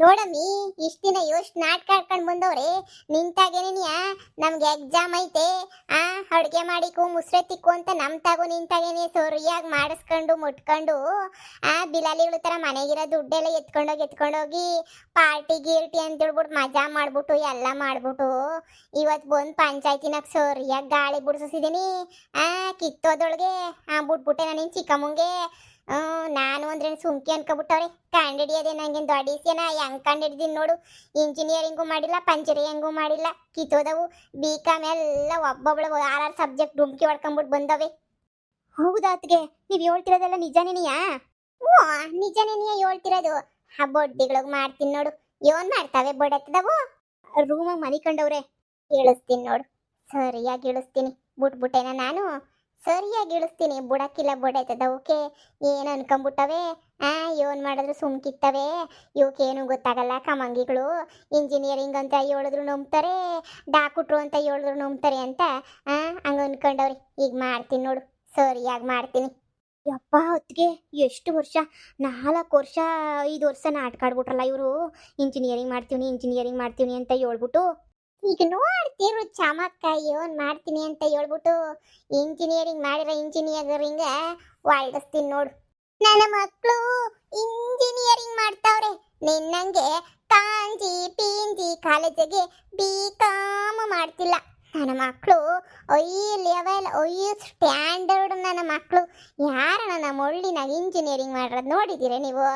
ನೋಡಮ್ಮಿ ಇಷ್ಟ ದಿನ ಎಷ್ಟು ನಾಟಕ ಆಡ್ಕೊಂಡು ಬಂದವ್ರೆ. ನಿಂತಾಗೇನಿಯಾ ನಮ್ಗೆ ಎಕ್ಸಾಮ್ ಐತೆ, ಅಡುಗೆ ಮಾಡಿಕು ಮುಸ್ರೆ ತಿಕ್ಕು ಅಂತ ನಮ್ ತಾಗು ನಿಂತಾಗೇನೆ ಸರಿಯಾಗಿ ಮಾಡಿಸ್ಕೊಂಡು ಮುಟ್ಕೊಂಡು ಬಿಲಾಲಿಗಳ ತರ ಮನೆಗಿರೋ ದುಡ್ಡೆಲ್ಲ ಎತ್ಕೊಂಡೋಗಿ ಪಾರ್ಟಿ ಗೀರ್ಟಿ ಅಂತ ಹೇಳ್ಬಿಟ್ಟು ಮಜಾ ಮಾಡ್ಬಿಟ್ಟು ಎಲ್ಲ ಮಾಡ್ಬಿಟ್ಟು ಇವತ್ತು ಬಂದು ಪಂಚಾಯತಿನಾಗ ಸರಿಯಾಗಿ ಗಾಳಿ ಬಿಡಿಸಿದೀನಿ. ಕಿತ್ತೋದೊಳಗೆ ಬಿಟ್ಬಿಟ್ಟೆ ನಾನು ಚಿಕ್ಕಮ್ಮಂಗೆ. ನಾನು ಅಂದ್ರೆ ಸುಮ್ಕೆ ಅನ್ಕೊಬಿಟ್ಟವ್ರೆ. ಕಂಡಿಡಿಯೋದೆ ನಂಗೆ ದೊಡ್ಡಿಸ್ಯನ ಹೆಂಗ್ ಕಂಡಿಡ್ದೀನಿ ನೋಡು. ಇಂಜಿನಿಯರಿಂಗು ಮಾಡಿಲ್ಲ, ಪಂಚರಿಂಗು ಮಾಡಿಲ್ಲ, ಕಿತ್ತೋದವು. ಬಿ.ಕಾಮ್ ಎಲ್ಲ ಒಬ್ಬೊಬ್ಳು 6 ಸಬ್ಜೆಕ್ಟ್ ಡುಮ್ಕಿ ಹೊಡ್ಕೊಂಬಿಟ್ಟು ಬಂದವೆ. ಹೌದಾ ಅತ್ಗೆ, ನೀವು ಹೇಳ್ತಿರೋದೆಲ್ಲ ನಿಜನೇನಿಯಾ? ಹ್ಞೂ ನಿಜನೇನಿಯಾ ಹೇಳ್ತಿರೋದು. ಬೊಡ್ಡಿಗಳಿಗೆ ಮಾಡ್ತೀನಿ ನೋಡು. ಏನ್ ಮಾಡ್ತಾವೆ ಬೊಡೆತ್ತದವು? ರೂಮಾಗ ಮನಿ ಕಂಡವ್ರೆ. ಇಳಿಸ್ತೀನಿ ನೋಡು, ಸರಿಯಾಗಿ ಇಳಿಸ್ತೀನಿ. ಬಿಟ್ಬಿಟ್ಟೆನ ನಾನು? ಸರಿಯಾಗಿ ಇಳಿಸ್ತೀನಿ, ಬುಡಕ್ಕಿಲ್ಲ ಬೊಡೆತದ. ಓಕೆ, ಏನು ಅನ್ಕೊಂಬಿಟ್ಟವೆ. ಏನ್ ಮಾಡಿದ್ರು ಸುಮ್ಕಿತ್ತವೆ. ಇವಕ್ಕೇನು ಗೊತ್ತಾಗಲ್ಲ. ಕಮಂಗಿಗಳು ಇಂಜಿನಿಯರಿಂಗ್ ಅಂತ ಹೇಳಿದ್ರು ನಂಬ್ತಾರೆ, ಡಾಕ್ಟ್ರು ಅಂತ ಹೇಳಿದ್ರು ನಂಬ್ತಾರೆ ಅಂತ ಹಂಗ ಅನ್ಕೊಂಡವ್ರಿ. ಈಗ ಮಾಡ್ತೀನಿ ನೋಡು, ಸರಿಯಾಗಿ ಮಾಡ್ತೀನಿ. ಯಪ್ಪ ಹೊತ್ತಿಗೆ ಎಷ್ಟು ವರ್ಷ, 4 ವರ್ಷ 5 ವರ್ಷ ನಾಟಕ ಆಡ್ಬಿಟ್ರಲ್ಲ ಇವರು. ಇಂಜಿನಿಯರಿಂಗ್ ಮಾಡ್ತೀವಿ ಅಂತ ಹೇಳ್ಬಿಟ್ಟು ಈಗ ನೋಡ್ತಿರು ಚಮಕ್ಕ ಏನ್ ಮಾಡ್ತೀನಿ ಅಂತ ಹೇಳ್ಬಿಟ್ಟು ಇಂಜಿನಿಯರಿಂಗ್ ಮಾಡಿರೋ ಇಂಜಿನಿಯರಿಂಗ್ ವಾಲ್ಡಿಸ್ತೀನಿ ನೋಡು. ನನ್ನ ಮಕ್ಕಳು ಇಂಜಿನಿಯರಿಂಗ್ ಮಾಡ್ತಾವ್ರೆ. ನಿನ್ನಂಗೆ ಕಾಂಜಿ ಪಿಂಜಿ ಕಾಲೇಜಿಗೆ ಬಿ.ಕಾಮ್ ಮಾಡ್ತಿಲ್ಲ ನನ್ನ ಮಕ್ಕಳು. ಐ ಲೆವೆಲ್ ಸ್ಟ್ಯಾಂಡರ್ಡ್ ನನ್ನ ಮಕ್ಕಳು. ಯಾರ ನನ್ನ ಮೊಳ್ಳಿನಾಗ ಇಂಜಿನಿಯರಿಂಗ್ ಮಾಡಿರೋದು ನೋಡಿದ್ದೀರ ನೀವು?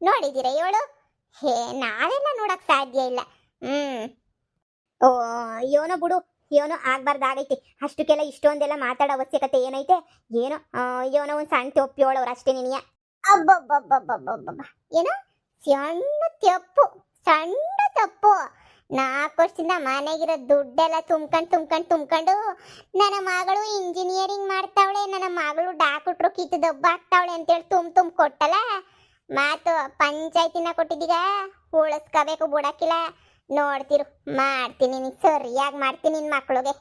ನೋಡಿದ್ದೀರ ಹೇಳು? ನಾವೆಲ್ಲ ನೋಡಕ್ ಸಾಧ್ಯ ಇಲ್ಲ. ಓ ಏನೋ ಬಿಡು, ಏನೋ ಆಗ್ಬಾರ್ದಾಗೈತಿ. ಅಷ್ಟಕ್ಕೆಲ್ಲ ಇಷ್ಟೊಂದೆಲ್ಲ ಮಾತಾಡೋ ಅವಶ್ಯಕತೆ ಏನೈತೆ? ಏನೋ ಒಂದು ಸಣ್ಣ ತಪ್ಪು ಹೇಳೋರು ಅಷ್ಟೇ ನಿನಗೆ. ಅಬ್ಬಬ್ಬಬ್ಬಬ್ಬಬ್ಬಬ್ಬ, ಏನೋ ಸಣ್ಣ ತಪ್ಪು. 4 ವರ್ಷದಿಂದ ಮನೆಗಿರೋ ದುಡ್ಡೆಲ್ಲ ತುಂಬ್ಕೊಂಡು ನನ್ನ ಮಗಳು ಇಂಜಿನಿಯರಿಂಗ್ ಮಾಡ್ತಾವಳೆ, ನನ್ನ ಮಗಳು ಡಾಕ್ಟ್ರು ಕಿತ್ತು ದಬ್ಬಾಕ್ತಾವಳೆ ಅಂತೇಳಿ ತುಂಬ ಕೊಟ್ಟಲ್ಲ ಮಾತು. ಪಂಚಾಯತಿನ ಕೊಟ್ಟಿದ್ದೀಗ ಉಳಿಸ್ಕೋಬೇಕು, ಬಿಡಕ್ಕಿಲ್ಲ. ನೋಡ್ತಿರು, ಮಾಡ್ತೀನಿ, ಸರಿಯಾಗಿ ಮಾಡ್ತೀನಿ ನಿನ್ ಮಕ್ಳಿಗೆ.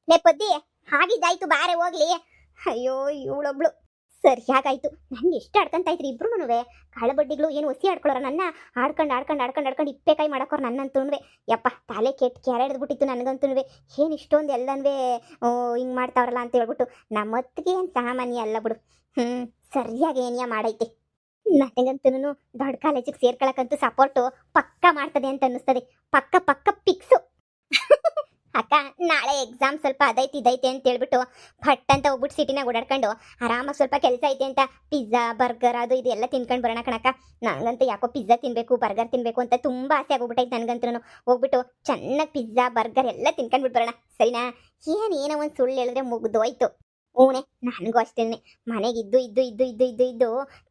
ಲೇಪದ್ದಿ ಹಾಗಿದ್ದಾಯ್ತು, ಬಾರೆ ಹೋಗ್ಲಿ. ಅಯ್ಯೋ ಇವಳೊಬ್ಳು ಸರಿಯಾಗಾಯ್ತು. ನನ್ಗೆ ಎಷ್ಟು ಆಡ್ಕೊಂತ ಇದ್ರಿ ಇಬ್ರು. ಕಾಳಬಡ್ಡಿಗಳು ಏನು ಒಸಿ ಆಡ್ಕೊಳ್ಳೋರ ನನ್ನ ಆಡ್ಕೊಂಡು ಇಪ್ಪೆಕಾಯಿ ಮಾಡಕೋರು ನನ್ನಂತೂ. ಯಪ್ಪ ತಲೆ ಕೆರೆ ಹಿಡಿದ್ಬಿಟ್ಟಿತ್ತು ನನಗಂತೂ. ಏನು ಇಷ್ಟೊಂದು ಎಲ್ಲನೂ ಹಿಂಗೆ ಮಾಡ್ತಾವ್ರಲ್ಲ ಅಂತ ಹೇಳ್ಬಿಟ್ಟು. ನಮ್ಮತ್ತಿಗೆ ಏನು ಸಾಮಾನ್ಯ ಅಲ್ಲ ಬಿಡು. ಸರಿಯಾಗಿ ಏನಿಯ ಮಾಡೈತೆ. ನನಗಂತೂ ದೊಡ್ಡ ಕಾಲೇಜಿಗೆ ಸೇರ್ಕೊಳಕ್ಕಂತೂ ಸಪೋರ್ಟು ಪಕ್ಕ ಮಾಡ್ತದೆ ಅಂತ ಅನ್ನಿಸ್ತದೆ. ಪಕ್ಕ ಪಿಕ್ಸು. ಅಕ್ಕ ನಾಳೆ ಎಕ್ಸಾಮ್ ಸ್ವಲ್ಪ ಅದೈತೆ ಅಂತ ಹೇಳ್ಬಿಟ್ಟು ಫಟ್ ಅಂತ ಹೋಗ್ಬಿಟ್ಟು ಸಿಟಿನಾಗ ಓಡಾಡ್ಕೊಂಡು ಆರಾಮಾಗಿ ಸ್ವಲ್ಪ ಕೆಲಸ ಐತೆ ಅಂತ ಪಿಜ್ಜಾ ಬರ್ಗರ್ ಅದು ಇದು ಎಲ್ಲ ತಿನ್ಕೊಂಡು ಬರೋಣ ಕಣಕ್ಕ. ನನಗಂತೂ ಯಾಕೋ ಪಿಜ್ಜಾ ತಿನ್ನಬೇಕು ಬರ್ಗರ್ ತಿನ್ನಬೇಕು ಅಂತ ತುಂಬ ಆಸೆ ಆಗೋಗ್ಬಿಟ್ಟೈತೆ ನನಗಂತೂ. ಹೋಗ್ಬಿಟ್ಟು ಚೆನ್ನಾಗಿ ಪಿಜ್ಜಾ ಬರ್ಗರ್ ಎಲ್ಲ ತಿನ್ಕೊಂಡ್ಬಿಟ್ಟು ಬರೋಣ, ಸರಿನಾ? ಏನೋ ಒಂದು ಸುಳ್ಳು ಹೇಳಿದ್ರೆ ಮುಗ್ದೋಯ್ತು. ಹೂನೆ, ನನಗೂ ಅಷ್ಟೇನೆ. ಮನೆಗಿದ್ದು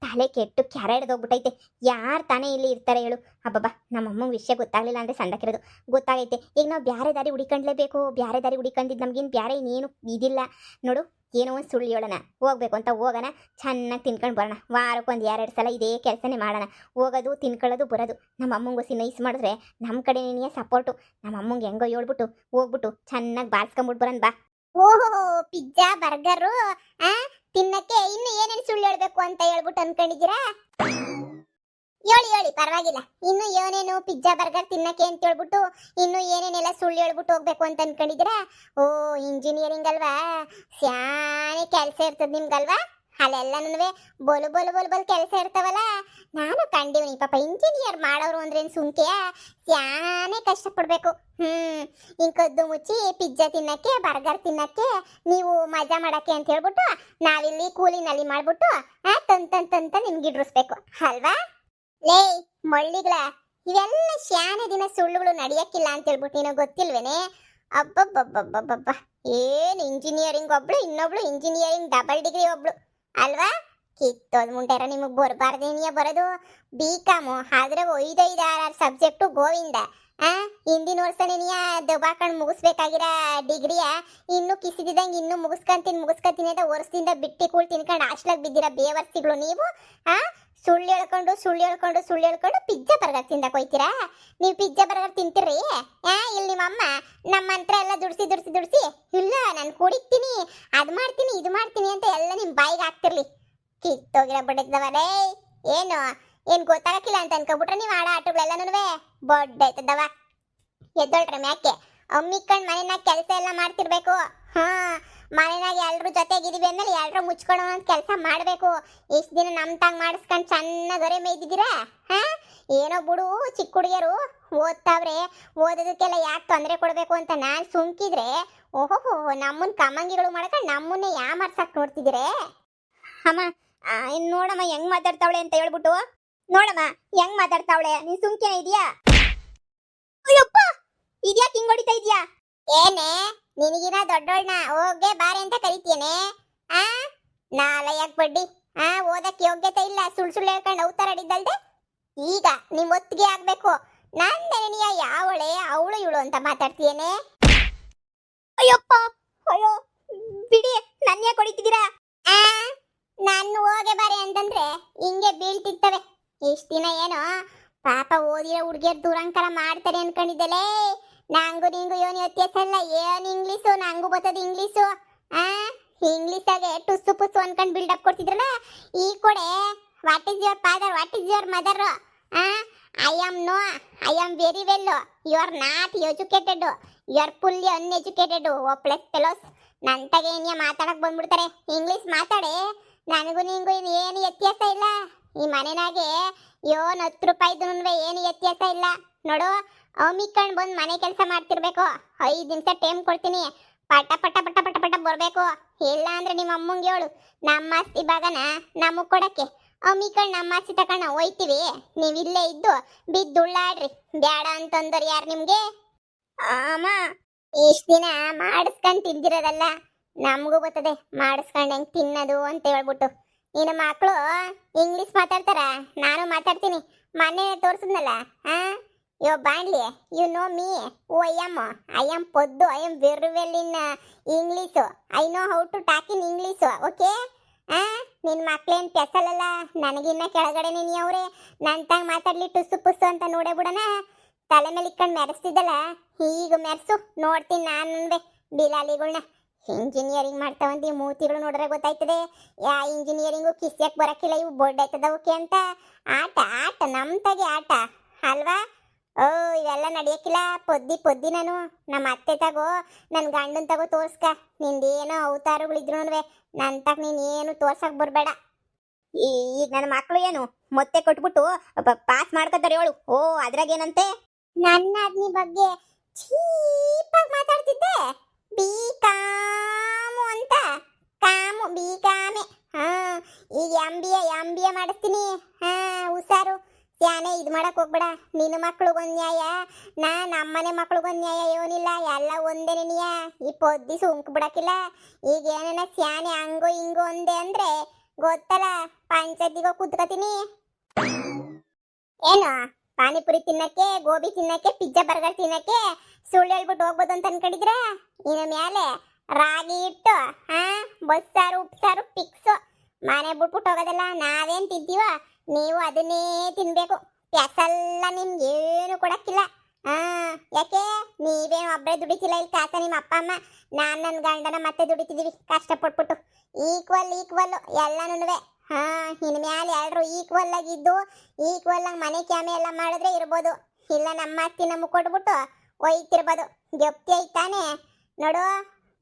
ತಲೆ ಕೆಟ್ಟು ಕೆರೆ ಹಿಡ್ದೋಗ್ಬಿಟ್ಟೈತೆ. ಯಾರು ತಾನೇ ಇಲ್ಲಿ ಇರ್ತಾರೆ ಹೇಳು? ಹಬ್ಬಬ್ಬಾ, ನಮ್ಮಮ್ಮಂಗೆ ವಿಷಯ ಗೊತ್ತಾಗ್ಲಿಲ್ಲ ಅಂದರೆ ಸಂಡಕ್ಕಿರೋದು ಗೊತ್ತಾಗೈತೆ. ಈಗ ನಾವು ಬ್ಯಾರೆ ದಾರಿ ಹುಡಿಕೊಂಡ್ಲೇಬೇಕು. ಬ್ಯಾರೆ ದಾರಿ ಹುಡಿಕೊಂಡಿದ್ದು ನಮಗೇನು ಬ್ಯಾರೆ ಇನ್ನೇನು ಇದಿಲ್ಲ ನೋಡು. ಏನೋ ಒಂದು ಸುಳ್ಳು ಹೇಳೋಣ, ಹೋಗ್ಬೇಕು ಅಂತ ಹೋಗೋಣ, ಚೆನ್ನಾಗಿ ತಿನ್ಕೊಂಡು ಬರೋಣ. ವಾರಕ್ಕೊಂದು 2 ಸಲ ಇದೇ ಕೆಲಸನೇ ಮಾಡೋಣ. ಹೋಗೋದು ತಿನ್ಕೊಳ್ಳೋದು ಬರೋದು. ನಮ್ಮ ಅಮ್ಮಂಗೆ ಹೊಸಿ ನೈಸ್ ಮಾಡಿದ್ರೆ ನಮ್ಮ ಕಡೆ ನೀನೇ ಸಪೋರ್ಟು. ನಮ್ಮ ಅಮ್ಮಂಗೆ ಹೆಂಗೋ ಹೇಳ್ಬಿಟ್ಟು ಹೋಗ್ಬಿಟ್ಟು ಚೆನ್ನಾಗಿ ಬಾರಿಸ್ಕೊಂಬಿಟ್ಟು ಬರೋಣ ಬಾ. ಓಹೋ, ಪಿಜ್ಜಾ ಬರ್ಗರು ತಿನ್ನಕ್ಕೆ ಇನ್ನು ಏನೇನು ಸುಳ್ಳು ಹೇಳ್ಬೇಕು ಅಂತ ಹೇಳ್ಬಿಟ್ಟು ಅನ್ಕೊಂಡಿದ್ದೀರಾ? ಹೇಳಿ ಪರವಾಗಿಲ್ಲ. ಇನ್ನು ಏನೇನು ಪಿಜ್ಜಾ ಬರ್ಗರ್ ತಿನ್ನಕ್ಕೆ ಅಂತ ಹೇಳ್ಬಿಟ್ಟು ಇನ್ನು ಏನೇನೆಲ್ಲ ಸುಳ್ಳು ಹೇಳ್ಬಿಟ್ಟು ಹೋಗ್ಬೇಕು ಅಂತ ಅನ್ಕೊಂಡಿದ್ದೀರಾ? ಓ ಇಂಜಿನಿಯರಿಂಗ್ ಅಲ್ವಾ, ಸ್ಯಾನೆ ಕೆಲಸ ಇರ್ತದೆ ನಿಮ್ಗಲ್ವಾ? ಅಲ್ಲೆಲ್ಲನೂ ಬೋಲು ಕೆಲಸ ಇರ್ತಾವಲ್ಲ. ನಾನು ಕಂಡಿವ್ನಿ ಪಾಪ. ಇಂಜಿನಿಯರ್ ಮಾಡೋರು ಅಂದ್ರೇನು ಸುಮ್ಕೆಯ? ಸ್ಯಾನೆ ಕಷ್ಟಪಡ್ಬೇಕು. ಕದ್ದು ಮುಚ್ಚಿ ಪಿಜ್ಜಾ ತಿನ್ನಕ್ಕೆ ಬರ್ಗರ್ ತಿನ್ನಕ್ಕೆ ನೀವು ಮಜಾ ಮಾಡಕ್ಕೆ ಅಂತ ಹೇಳ್ಬಿಟ್ಟು ನಾವಿಲ್ಲಿ ಕೂಲಿನಲ್ಲಿ ಮಾಡ್ಬಿಟ್ಟು ತಂತ ನಿಮ್ಗೆ ಇಡ್ರಿಸ್ಬೇಕು ಅಲ್ವಾ? ಲೇ ಮೊಳ್ಳಿಗಳ, ಇವೆಲ್ಲ ಶಾನೆ ದಿನ ಸುಳ್ಳುಗಳು ನಡೆಯಕ್ಕಿಲ್ಲ ಅಂತ ಹೇಳ್ಬಿಟ್ಟು ನೀನು ಗೊತ್ತಿಲ್ವೇನೆ? ಅಬ್ಬಬ್ಬಬ್ಬಬ್ಬಬ್ಬ, ಏನು ಇಂಜಿನಿಯರಿಂಗ್ ಒಬ್ಳು, ಇನ್ನೊಬ್ಳು ಇಂಜಿನಿಯರಿಂಗ್ ಡಬಲ್ ಡಿಗ್ರಿ ಒಬ್ಳು ಅಲ್ವಾ? ಕಿತ್ತೋದ್ ಮುಂಟೆರ ನಿಮಗೆ ಬರಬಾರ್ದೇನಿಯ ಬರೋದು. ಬಿ.ಕಾಮು ಆದ್ರೆ 5-6 ಸಬ್ಜೆಕ್ಟು ಗೋವಿಂದ. ಹಿಂದಿನ ವರ್ಷನೇ ನೀ ದಬಾಕಂಡು ಮುಗಿಸ್ಬೇಕಾಗಿರೋ ಡಿಗ್ರಿಯ ಇನ್ನು ಕಿಸಿದಿದ್ದಂಗೆ ಇನ್ನು ಮುಗಿಸ್ಕೊಂತೀನಿ ಅಂತ ವರ್ಷದಿಂದ ಬಿಟ್ಟಿ ಕೂಳ್ ತಿನ್ಕೊಂಡು ಹಾಸ್ಟ್ಲಾಗ ಬಿದ್ದಿರೋ ಬೇವರ್ಸಿಗಳು ನೀವು. ಸುಳ್ಳು ಹೇಳ್ಕೊಂಡು ಪಿಜ್ಜಾ ಬರ್ಗರ್ ತಿಂದಕ್ಕೆ ಹೋಯ್ತೀರಾ? ನೀವು ಪಿಜ್ಜಾ ಬರ್ಗರ್ ತಿಂತೀರಿ? ಇಲ್ಲಿ ನಿಮ್ಮಮ್ಮ ನಮ್ಮ ಮಂತ್ರ ಎಲ್ಲ ದುಡ್ಸಿ ಇಲ್ಲ ನಾನು ಕುಡಿತೀನಿ, ಅದು ಮಾಡ್ತೀನಿ ಇದು ಮಾಡ್ತೀನಿ ಅಂತ ಎಲ್ಲ ನಿಮ್ಮ ಬಾಯಿಗೆ ಹಾಕ್ತಿರ್ಲಿ. ಕಿತ್ತೋಗಿರೋ ಬಡದವರೇ, ಏನು ಏನ್ ಗೊತ್ತಾಗಕ್ಕಿಲ್ಲ ಅಂತ ಅನ್ಕೊಬಿಟ್ರೆ ನೀವು ಆಡೋ ಆಟಗಳೆಲ್ಲನೂ ಬೊಡ್ಡ ಆಯ್ತದವ. ಎದ್ದೊಳ್ರೆ ಮ್ಯಾಕೆ ಅಮ್ಮಿಕ್ಕಂಡ್ ಮನೆನಾಗ ಕೆಲಸ ಎಲ್ಲ ಮಾಡ್ತಿರ್ಬೇಕು. ಹಾ, ಮನೆನಾಗ ಎಲ್ರು ಜೊತೆಗಿದೀವಿ ಅಂದ್ಮೇಲೆ ಎಲ್ರು ಮುಚ್ಕೊಂಡು ಒಂದೊಂದು ಕೆಲಸ ಮಾಡ್ಬೇಕು. ಇಷ್ಟ ದಿನ ನಮ್ ತಾಂಗ್ ಮಾಡಿಸ್ಕೊಂಡ್ ಚೆನ್ನಾಗಿ ಗರೆ ಮೇಯ್ದಿದ್ದೀರಾ. ಹಾ, ಏನೋ ಬಿಡು, ಚಿಕ್ಕ ಹುಡುಗಿಯರು ಓದ್ತಾವ್ರೆ, ಓದೋದಕ್ಕೆಲ್ಲ ಯಾಕೆ ತೊಂದರೆ ಕೊಡ್ಬೇಕು ಅಂತ ನಾನ್ ಸುಮ್ಕಿದ್ರೆ ಓಹೋ ನಮ್ಮನ್ ಕಮ್ಮಂಗಿಗಳು ಮಾಡ್ಕೊಂಡು ನಮ್ಮನ್ನೇ ಯಾಮಾರ್ಸಕ್ ನೋಡ್ತಿದ್ದೀರೆ. ಅಮ್ಮ ನೋಡಮ್ಮ ಹೆಂಗ್ ಮಾತಾಡ್ತಾವಳೆ ಅಂತ ಹೇಳ್ಬಿಟ್ಟು, ನೋಡಮ್ಮ ಹೆಂಗ್ ಮಾತಾಡ್ತಾವಳೆ, ನೀನ್ ಸುಮ್ಕೆನ ಇದೀಯಾ? ಅಯ್ಯಪ್ಪ, ಇದ್ಯಾಕೆ ಹಿಂಗ್ ಹೊಡಿತಾ ಇದ್ಯಾ? ಏನೇ ನಿನಗಿನ ದೊಡ್ಡೋಳ್ನ ಹೋಗೆ ಬಾರೆ ಅಂತ ಕರಿತೀಯೇನೆ? ಆ ನಾಲಯಕ್ ಬಡ್ಡಿ, ಓದಕ್ ಯೋಗ್ಯತೆ ಇಲ್ಲ, ಸುಳ್ಳು ಹೇಳ್ಕೊಂಡು ಅವತಾರ ಅಡಿದ್ದಲ್ದೆ ಈಗ ನಿಮ್ ಒತ್ತಿಗೆ ಆಗ್ಬೇಕು. ನಂದೆನೆಯ ಯಾವಳೆ ಅವಳು ಇವಳು ಅಂತ ಮಾತಾಡ್ತೀಯೇನೆ? ಅಯ್ಯಪ್ಪ, ಅಯ್ಯೋ ಬಿಡಿ, ನನ್ನ ಯಾಕೆ ಹೊಡಿತಿದ್ದೀರಾ? ನಾನು ಹೋಗೆ ಬಾರೆ ಅಂತಂದ್ರೆ ಹಿಂಗೆ ಬೀಳ್ತಿರ್ತವೆ. ಇಷ್ಟ ದಿನ ಏನೋ ಪಾಪ ಓದಿರೋ ಹುಡುಗಿಯರ್ ದುರಂಕಾರ ಮಾಡ್ತಾರೆ ಅನ್ಕೊಂಡಿದ್ದಲೇ. ನಂಗೂ ನಿಂಗೂ ಏನು ವ್ಯತ್ಯಾಸ ಇಲ್ಲ. ಏನು ಇಂಗ್ಲೀಷು, ನಂಗೂ ಬರ್ತದೆ ಇಂಗ್ಲೀಷು. ಇಂಗ್ಲೀಷಾಗೆ ಟುಸ್ಸು ಪುಸ್ಸು ಅನ್ಕೊಂಡು ಬಿಲ್ಡಪ್ ಕೊಡ್ತಿದ್ರಲ್ಲ, ಈ ಕೊಡೆ what is your father, what is your mother? I am no, I am very well, you are not educated, you are fully uneducated. Oh plus fellows ನಂತಾಗೆ ಏನಿಯ ಮಾತಾಡಕ್ ಬಂದ್ಬಿಡ್ತಾರೆ. ಇಂಗ್ಲೀಷ್ ಮಾತಾಡೆ, ನನಗೂ ನಿಂಗೂ ಏನು ವ್ಯತ್ಯಾಸ ಇಲ್ಲ. ಈ ಮನೆನಾಗೆ 10 ರೂಪಾಯಿದು ಏನು ವ್ಯತ್ಯಾಸ ಇಲ್ಲ. ನೋಡು, ಅಮ್ಮಿಕಂಡ್ ಬಂದು ಮನೆ ಕೆಲಸ ಮಾಡ್ತಿರ್ಬೇಕು. 5 ನಿಮಿಷ ಟೈಮ್ ಕೊಡ್ತೀನಿ, ಪಟ ಪಟ ಪಟ ಪಟ ಪಟ ಬರ್ಬೇಕು. ಇಲ್ಲ ಅಂದ್ರೆ ನಿಮ್ಮ ಅಮ್ಮಂಗೆ ಹೇಳು, ನಮ್ಮ ಆಸ್ತಿ ಭಾಗನ ನಮಗ್ ಕೊಡಕ್ಕೆ. ಅಮ್ಮಿಕಂಡ್ ನಮ್ಮ ಆಸ್ತಿ ತಕೊಂಡ ಹೋಯ್ತೀವಿ, ನೀವ್ ಇಲ್ಲೇ ಇದ್ದು ಬಿದ್ದುಳ್ಳಾಡ್ರಿ. ಬ್ಯಾಡ ಅಂತಂದವ್ರು ಯಾರು ನಿಮ್ಗೆ? ಅಮ್ಮ, ಇಷ್ಟ ದಿನ ಮಾಡಿಸ್ಕೊಂಡ್ ತಿಂದಿರೋದಲ್ಲ, ನಮಗೂ ಬರ್ತದೆ ಮಾಡಿಸ್ಕೊಂಡ್ ಹೆಂಗ್ ತಿನ್ನೋದು ಅಂತ ಹೇಳ್ಬಿಟ್ಟು. ನಿನ್ನ ಮಕ್ಕಳು ಇಂಗ್ಲಿಷ್ ಮಾತಾಡ್ತಾರ, ನಾನು ಮಾತಾಡ್ತೀನಿ. ಮೊನ್ನೆ ತೋರ್ಸಿದ್ನಲ್ಲ, ಯೋ ಬಾಂಡ್ಲಿ, you know me, oh I am ಪೊದ್ದು, I am very well in English, I know how to talk in English, okay? ನಿನ್ನ ಮಕ್ಳೇನು ಪೆಸಲಲ್ಲ, ನನಗಿನ್ನ ಕೆಳಗಡೆ ನೀನು ಅವ್ರೆ. ನನ್ನ ತಂಗ ಮಾತಾಡ್ಲಿ ಟುಸ್ಸು ಪುಸ್ಸು ಅಂತ ನೋಡೇ ಬಿಡೋಣ. ತಲೆ ಮೇಲೆ ಇಕ್ಕೊಂಡು ಮೆರೆಸ್ತಿದ್ದಲ್ಲ, ಈಗ ಮೆರೆಸು ನೋಡ್ತೀನಿ ನಾನು ಬಿಲಾಲಿಗಳ್ನ. ಇಂಜಿನಿಯರಿಂಗ್ ಮಾಡ್ತಾವಂತ ಈ ಮೂತಿಗಳು ನೋಡ್ರೆ ಗೊತ್ತಾಯ್ತದೆ. ಯಾ ಇಂಜಿನಿಯರಿಂಗು ಕಿಸ್ಯಕ್ ಬರಕ್ಕಿಲ್ಲ, ಇವು ಬೋರ್ಡ್ ಆಯ್ತದವಕ್ಕೆ ಅಂತ. ಆಟ ಆಟ ನಮ್ಮ ತಗೆ ಆಟ ಅಲ್ವಾ? ಓ ಇವೆಲ್ಲ ನಡೆಯಕ್ಕಿಲ್ಲ. ಪೊದ್ದಿ ನಾನು ನಮ್ಮ ಅತ್ತೆ ತಗೋ, ನನ್ನ ಗಂಡನ್ ತಗೋ ತೋರ್ಸ್ಕ. ನಿಂದೇನೋ ಅವತಾರಗಳಿದ್ರು ನನ್ನ ತಗ ನೀನು ಏನು ತೋರ್ಸಕ್ ಬರಬೇಡ. ಈಗ ನನ್ನ ಮಕ್ಕಳು ಏನು ಮತ್ತೆ ಕೊಟ್ಬಿಟ್ಟು ಪಾಸ್ ಮಾಡ್ಕೊತಾರೆ ಹೇಳು. ಓ ಅದ್ರಾಗೇನಂತೆ? ನನ್ನ ಅದ್ನಿ ಬಗ್ಗೆ ಚೀಪಾಗಿ ಮಾತಾಡ್ತಿದ್ದೆ. ಬಿ ಕಾಮು ಅಂತ, ಕಾಮು ಬಿ ಕಾಮೆ. ಈಗ ಎಂ ಬಿ ಎ ಮಾಡಿಸ್ತೀನಿ. ಹುಷಾರು, ಯಾನೇ ಇದು ಮಾಡಕ್ ಹೋಗ್ಬೇಡ. ನಿನ್ನ ಮಕ್ಳಿಗೊಂದು ನ್ಯಾಯ, ನಮ್ಮನೆ ಮಕ್ಳಿಗೊಂದು ನ್ಯಾಯ ಏನಿಲ್ಲ, ಎಲ್ಲ ಒಂದೇ ನೀಯ. ಈ ಪೊದ್ದಿ ಸುಂಕ್ ಬಿಡಕ್ಕಿಲ್ಲ. ಈಗ ಏನೇನ ಸ್ಯಾನೆ ಹಂಗೋ ಹಿಂಗೋ ಒಂದೇ ಅಂದ್ರೆ ಗೊತ್ತಲ್ಲ, ಪಂಚಾಯತಿಗೋ ಕುತ್ಕೋತೀನಿ. ಏನು ಪಾನಿಪುರಿ ತಿನ್ನಕ್ಕೆ, ಗೋಬಿ ತಿನ್ನಕ್ಕೆ, ಪಿಜ್ಜಾ ಬರ್ಗರ್ ತಿನ್ನಕ್ಕೆ ಸುಳ್ಳು ಹೇಳ್ಬಿಟ್ಟು ಹೋಗ್ಬೋದು ಅಂತ ಅನ್ಕೊಂಡಿದ್ರ? ಇನ್ನು ಮೇಲೆ ರಾಗಿ ಇಟ್ಟು ಬಸ್ಸಾರು ಉಪ್ಸಾರು ಪಿಕ್ಸು ಮನೆ ಬಿಟ್ಬಿಟ್ಟು ಹೋಗೋದಲ್ಲ. ನಾವೇನ್ ತಿಂತೀವ ನೀವು ಅದನ್ನೇ ತಿನ್ಬೇಕು. ಪ್ಯಾಸೆಲ್ಲ ನಿಮ್ಗೆ ಏನು ಕೊಡಕ್ಕಿಲ್ಲ. ಯಾಕೆ ನೀವೇನು ಒಬ್ಬರೇ ದುಡಿತಿಲ್ಲ ಇಲ್ಲಿ ಕಾಸ, ನಿಮ್ಮ ಅಪ್ಪ ಅಮ್ಮ ನಾನು ನನ್ನ ಗಂಡನ ಮತ್ತೆ ದುಡಿತಿದೀವಿ ಕಷ್ಟಪಟ್ಬಿಟ್ಟು. ಈಕ್ವಲ್ ಎಲ್ಲನೂ. ಇನ್ನು ಮ್ಯಾಲೆ ಎಲ್ಲರೂ ಈಕ್ವಲ್ ಆಗಿದ್ದು ಈಕ್ವಲ್ ಆಗಿ ಮನೆ ಕ್ಯಾಮೆ ಎಲ್ಲ ಮಾಡಿದ್ರೆ ಇರ್ಬೋದು. ಇಲ್ಲ ನಮ್ಮ ಅತ್ತಿ ನಮಗೆ ಕೊಟ್ಬಿಟ್ಟು ಒಯ್ತಿರ್ಬೋದು. ಗೆಪ್ತಿ ಐತಾನೆ ನೋಡು.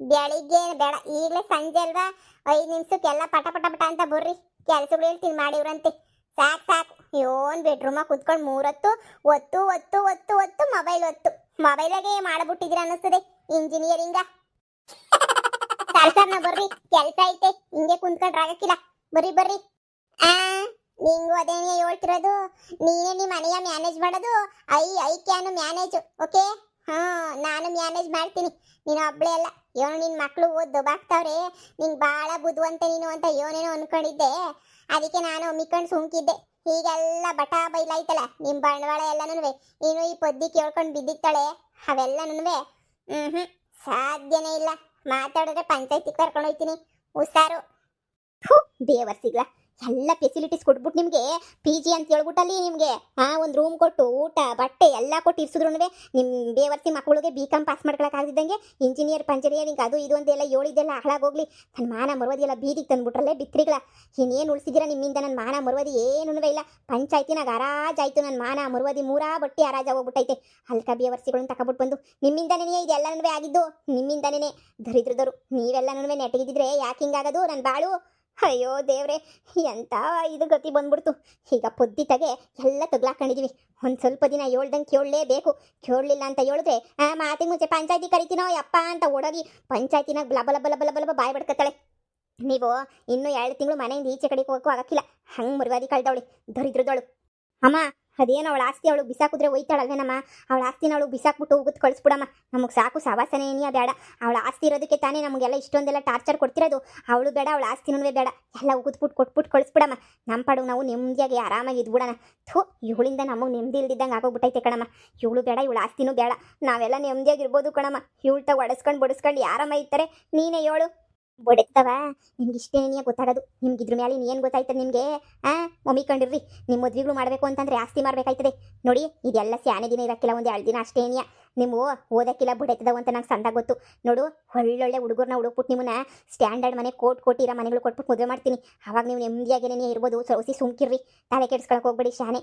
ಬೆಳಿಗ್ಗೆ ಬೇಡ, ಈಗಲೇ ಸಂಜೆ ಅಲ್ವಾ, 5 ನಿಮಿಷಕ್ಕೆಲ್ಲ ಪಟ ಪಟ ಪಟ ಅಂತ ಬರ್ರಿ. ಕೆಲಸಗಳು ಹೇಳ್ತೀನಿ ಮಾಡಿವ್ರಂತೆ. ಸಾಕು ಇವನ್ ಬೆಡ್ರೂಮಾಗ ಕುತ್ಕೊಂಡು 3 ಹೊತ್ತು ಒತ್ತು ಮೊಬೈಲಾಗೆ ಮಾಡ್ಬಿಟ್ಟಿದ್ದೀರ ಅನ್ನಿಸ್ತದೆ ಇಂಜಿನಿಯರಿಂಗ. ಸರ್ನ ಬರ್ರಿ, ಕೆಲಸ ಐತೆ, ಹಿಂಗೆ ಕುಂತ್ಕೊಂಡ್ರೆ ಆಗಕ್ಕಿಲ್ಲ. ಬರ್ರಿ. ನಿಂಗೂ ಅದೇನೇ ಹೇಳ್ತಿರೋದು, ನೀನೇ ನಿಮ್ಮ ಮನೆಯ ಮ್ಯಾನೇಜ್ ಮಾಡೋದು. I can manage, okay? ನಾನು ಮ್ಯಾನೇಜ್ ಮಾಡ್ತೀನಿ, ನೀನು ಒಬ್ಳೆ ಅಲ್ಲ. ಏನೋ ನಿನ್ನ ಮಕ್ಕಳು ದೊಬಾಕ್ತಾವ್ರೆ, ನಿಂಗೆ ಭಾಳ ಬುದ್ಧಿವಂತೆ ನೀನು ಅಂತ ಏನೇನೋ ಅನ್ಕೊಂಡಿದ್ದೆ. ಅದಕ್ಕೆ ನಾನು ಮಿಕ್ಕೊಂಡು ಸುಮ್ಕಿದ್ದೆ. ಹೀಗೆಲ್ಲ ಬಟಾ ಬೈಲಾಯ್ತಲ್ಲ ನಿಮ್ಮ ಬಂಡವಾಳ ಎಲ್ಲನೂ. ನೀನು ಈ ಪೊದ್ದಿ ಕೇಳ್ಕೊಂಡು ಬಿದ್ದಿತ್ತಾಳೆ ಅವೆಲ್ಲನೂ ಸಾಧ್ಯನೇ ಇಲ್ಲ. ಮಾತಾಡಿದ್ರೆ ಪಂಚಾಯತಿ ಕರ್ಕೊಂಡು ಹೋಗ್ತೀನಿ. ಹುಷಾರು. ಬೇವರ್ ಸಿಗ್ಲ, ಎಲ್ಲ ಫೆಸಿಲಿಟೀಸ್ ಕೊಟ್ಬಿಟ್ಟು ನಿಮಗೆ ಪಿ ಜಿ ಅಂತ ಹೇಳ್ಬಿಟ್ಟಲ್ಲಿ ನಿಮಗೆ ಒಂದು ರೂಮ್ ಕೊಟ್ಟು ಊಟ ಬಟ್ಟೆ ಎಲ್ಲ ಕೊಟ್ಟು ಇರ್ಸಿದ್ರು ನಿಮ್ಮ ಬೇವರ್ಸಿ ಮಕ್ಕಳಿಗೆ ಬಿ ಕಾಮ್ ಪಾಸ್ ಮಾಡ್ಕೊಳಕ್ಕಾಗ್ದಿದ್ದಂಗೆ ಪಂಜಿನಿಯರಿಂಗ್ ಅದು ಇದು ಅಂತೆಲ್ಲ ಹೇಳಿದ್ದೆಲ್ಲ ಹಾಳಾಗೋಗ್ಲಿ ನನ್ನ ಮಾನ ಮರುವದಿ ಎಲ್ಲ ಬೀದಿಗೆ ತಂದ್ಬಿಟ್ರಲ್ಲೇ ಬಿತ್ರಿಗಳ ಇನ್ನೇನು ಉಳಿಸಿದಿರ ನಿಮ್ಮಿಂದ ನನ್ನ ಮಾನ ಮರುವದಿ ಏನೂ ಇಲ್ಲ. ಪಂಚಾಯ್ತಿನಾಗ ಹರಾಜಾಯ್ತು ನನ್ನ ಮಾನ ಮರುವದಿ ಮೂರಾ ಬಟ್ಟಿ ಹರಾಜ ಹೋಗ್ಬಿಟ್ಟೈತೆ. ಅಲ್ಕ ಬೇವರ್ಸಿಗಳನ್ನ ತಗೊಬಿಟ್ಟು ಬಂದು ನಿಮ್ಮಿಂದನೇ ಇದೆಲ್ಲನೂ ಆಗಿದ್ದು, ನಿಮ್ಮಿಂದನೇ ದರಿದ್ರದವರು. ನೀವೆಲ್ಲನೂ ನೆಟ್ಟಗಿದ್ದಿದ್ರೆ ಯಾಕೆ ಹಿಂಗಾಗೋದು ನನ್ನ ಬಾಳು? ಅಯ್ಯೋ ದೇವ್ರೆ, ಎಂತ ಇದು ಗತಿ ಬಂದ್ಬಿಡ್ತು. ಈಗ ಪೊದ್ದಿತಾಗೆ ಎಲ್ಲ ತಗ್ಲಾಕೊಂಡಿದೀವಿ. ಒಂದು ಸ್ವಲ್ಪ ದಿನ ಹೇಳ್ದಂಗೆ ಕೇಳಲೇಬೇಕು. ಕೇಳಲಿಲ್ಲ ಅಂತ ಹೇಳಿದ್ರೆ ಮಾತಿಗೆ ಮುಂಚೆ ಪಂಚಾಯತಿ ಕರಿತೀನೋ ಯಪ್ಪ ಅಂತ ಓಡೋಗಿ ಪಂಚಾಯತಿನಾಗ ಬಲ ಬಾಯ್ ಬಡ್ಕತ್ತಾಳೆ. ನೀವು ಇನ್ನೂ 2 ತಿಂಗಳು ಮನೆಯಿಂದ ಈಚೆ ಕಡೆಗೆ ಹೋಗಕ್ಕೂ ಆಗಕ್ಕಿಲ್ಲ. ಹಂಗೆ ಮರ್ಯಾದೆ ಕಳ್ದವಳಿ ದರಿದ್ರದವಳು. ಅಮ್ಮ ಅದೇನೋ ಅವಳ ಆಸ್ತಿ ಅವಳು ಬಿಸಾಕಿದ್ರೆ ಒಯ್ತಾಳಲ್ವೇನಮ್ಮ, ಅವಳ ಆಸ್ತಿನ ಅವಳು ಬಿಸಾಕ್ಬಿಟ್ಟು ಉಗಿದು ಕಳಿಸ್ಬಿಡಮ್ಮ. ನಮಗೆ ಸಾಕು ಸವಾಸನೆ ಏನಿಯ ಬೇಡ. ಅವಳ ಆಸ್ತಿ ಇರೋದಕ್ಕೆ ತಾನೇ ನಮಗೆಲ್ಲ ಇಷ್ಟೊಂದೆಲ್ಲ ಟಾರ್ಚರ್ ಕೊಡ್ತಿರೋದು. ಅವಳು ಬೇಡ, ಅವಳ ಆಸ್ತಿನೂ ಬೇಡ, ಎಲ್ಲ ಉಗಿದ್ಬಿಟ್ಟು ಕೊಟ್ಬಿಟ್ಟು ಕಳಿಸ್ಬಿಡಮ್ಮ. ನಮ್ಮ ಪಾಡು ನಾವು ನೆಮ್ಮದಿಯಾಗಿ ಆರಾಮಾಗಿ ಇದ್ಬಿಡೋಣ. ಥೂ, ಇವಳಿಂದ ನಮಗೆ ನೆಮ್ಮದಿ ಇಲ್ದಿದ್ದಂಗೆ ಆಗೋಗ್ಬಿಟ್ಟೈತೆ ಕಣಮ್ಮ. ಇವಳು ಬೇಡ, ಇವಳು ಆಸ್ತಿನೂ ಬೇಡ, ನಾವೆಲ್ಲ ನೆಮ್ಮದಿಯಾಗಿರ್ಬೋದು ಕಣಮ್ಮ. ಇವಳ್ತ ಬಡಿಸ್ಕೊಂಡು ಯಾರಮ್ಮ ಇರ್ತಾರೆ? ನೀನೇ ಹೇಳು. ಬೊಡೆತ್ತವ ನಿಮ್ಗೆ ಇಷ್ಟೇನಿಯ ಗೊತ್ತಾಗೋದು. ನಿಮ್ಗೆ ಇದ್ರ ಮೇಲೆ ಏನು ಗೊತ್ತಾಯ್ತದೆ ನಿಮಗೆ? ಮಮ್ಮಿ ಕಂಡಿರ್ರಿ, ನಿಮ್ಮ ಮದುವೆಗಳು ಮಾಡಬೇಕು ಅಂತಂದರೆ ಆಸ್ತಿ ಮಾರಬೇಕಾಯ್ತದೆ ನೋಡಿ. ಇದೆಲ್ಲ ಸ್ಯಾನೆ ದಿನ ಇರೋಕ್ಕಿಲ್ಲ, ಒಂದು 2 ದಿನ ಅಷ್ಟೇನಿಯ. ನೀವು ಓದಕ್ಕಿಲ್ಲ ಬುಡೆತ್ತದವು ಅಂತ ನಂಗೆ ಸಂದ ಗೊತ್ತು ನೋಡು. ಒಳ್ಳೊಳ್ಳೆ ಹುಡುಗರನ್ನ ಹುಡುಕ್ಬಿಟ್ಟು ನಿಮ್ಮನ್ನ ಸ್ಟ್ಯಾಂಡರ್ಡ್ ಮನೆ ಕೋಟಿರೋ ಮನೆಗಳು ಕೊಟ್ಬಿಟ್ಟು ಮದುವೆ ಮಾಡ್ತೀನಿ. ಆವಾಗ ನೀವು ನೆಮ್ಮದಿಯಾಗೇನೇ ಇರ್ಬೋದು. ಸೊಸಿ ಸುಮ್ಕಿರ್ರಿ, ತಲೆ ಕೆಡ್ಸ್ಕೊಳಕ್ಕೆ ಹೋಗ್ಬೇಡಿ ಶಾನೆ.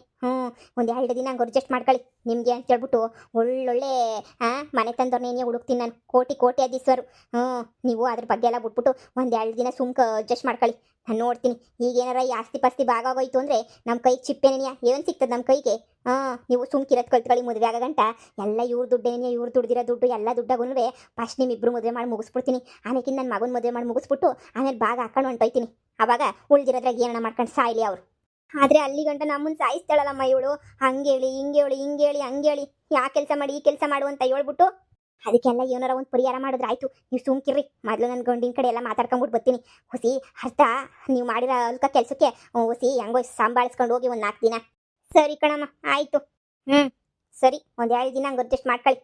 ಒಂದು 2 ದಿನ ಹಂಗೆ ಅಡ್ಜಸ್ಟ್ ಮಾಡ್ಕೊಳ್ಳಿ ನಿಮಗೆ ಅಂತ ಹೇಳ್ಬಿಟ್ಟು. ಒಳ್ಳೊಳ್ಳೆ ಮನೆ ತಂದವ್ರನ್ನೇನೇ ಹುಡುಕ್ತೀನಿ ನಾನು, ಕೋಟಿ ಅದಿಸ್ವರು. ನೀವು ಅದ್ರ ಬಗ್ಗೆ ಎಲ್ಲ ಬಿಟ್ಬಿಟ್ಟು ಒಂದು 2 ದಿನ ಅಡ್ಜಸ್ಟ್ ಮಾಡ್ಕೊಳ್ಳಿ. ನಾನು ನೋಡ್ತೀನಿ. ಈಗೇನಾರ ಈ ಆಸ್ತಿ ಪಾಸ್ತಿ ಭಾಗೋಯ್ತು ಅಂದರೆ ನಮ್ಮ ಕೈಗೆ ಚಿಪ್ಪೇನೇನಿಯ ಏನು ಸಿಗ್ತದೆ ನಮ್ಮ ಕೈಗೆ? ನೀವು ಸುಮ್ಕಿರೋದು ಕಲ್ತ್ಕೊಳ್ಳಿ. ಮದುವೆ ಆಗಂಟ ಎಲ್ಲ ಇವ್ರ ದುಡ್ಡೇನೇ, ಇವ್ರು ದುಡ್ದಿರೋ ದುಡ್ಡು ಎಲ್ಲ ದುಡ್ಡಾಗೂ ಫಸ್ಟ್ ನಿಮ್ಮಿಬ್ಬರು ಮದುವೆ ಮಾಡಿ ಮುಗಿಸ್ಬಿಡ್ತೀನಿ. ಆಮೇಲೆ ನನ್ನ ಮಗನ ಮದುವೆ ಮಾಡಿ ಮುಗಿಸ್ಬಿಟ್ಟು ಆಮೇಲೆ ಭಾಗ ಹಾಕೊಂಡು ಹೊಂಟೋಯ್ತೀನಿ. ಆವಾಗ ಉಳ್ದಿರೋದ್ರಾಗ ಏನನ್ನ ಮಾಡ್ಕೊಂಡು ಸಾಯ್ಲಿ ಅವರು. ಆದರೆ ಅಲ್ಲಿ ಗಂಟ ನಮ್ಮನ್ನು ಸಾಯಿಸ್ತಾಳಲ್ಲಮ್ಮ ಇವಳು. ಹಂಗೇಳಿ ಹಿಂಗೇಳಿ ಹಂಗೇಳಿ ಯಾ ಕೆಲಸ ಮಾಡಿ ಈ ಕೆಲಸ ಮಾಡು ಅಂತ ಹೇಳ್ಬಿಟ್ಟು ಅದಕ್ಕೆಲ್ಲ ಏನಾರ ಒಂದು ಪರಿಹಾರ ಮಾಡಿದ್ರೆ ಆಯಿತು. ನೀವು ಸುಮ್ಕಿರ್ರಿ. ಮೊದಲು ನನ್ನ ಗಂಡಿನ ಕಡೆ ಎಲ್ಲ ಮಾತಾಡ್ಕೊಂಬಿಟ್ಟು ಬರ್ತೀನಿ. ಹುಸಿ ಅರ್ಥ ನೀವು ಮಾಡಿರೋ ಅಲ್ಕ ಕೆಲಸಕ್ಕೆ ಹುಸಿ ಹೆಂಗೋ ಸಂಭಾಳಿಸ್ಕೊಂಡು ಹೋಗಿ ಒಂದು 4 ದಿನ. ಸರಿ ಕಣಮ್ಮ, ಆಯಿತು. ಸರಿ, ಒಂದು 2 ದಿನ ಹಂಗೆ ಅಡ್ಜಸ್ಟ್ ಮಾಡ್ಕೊಳ್ಳಿ.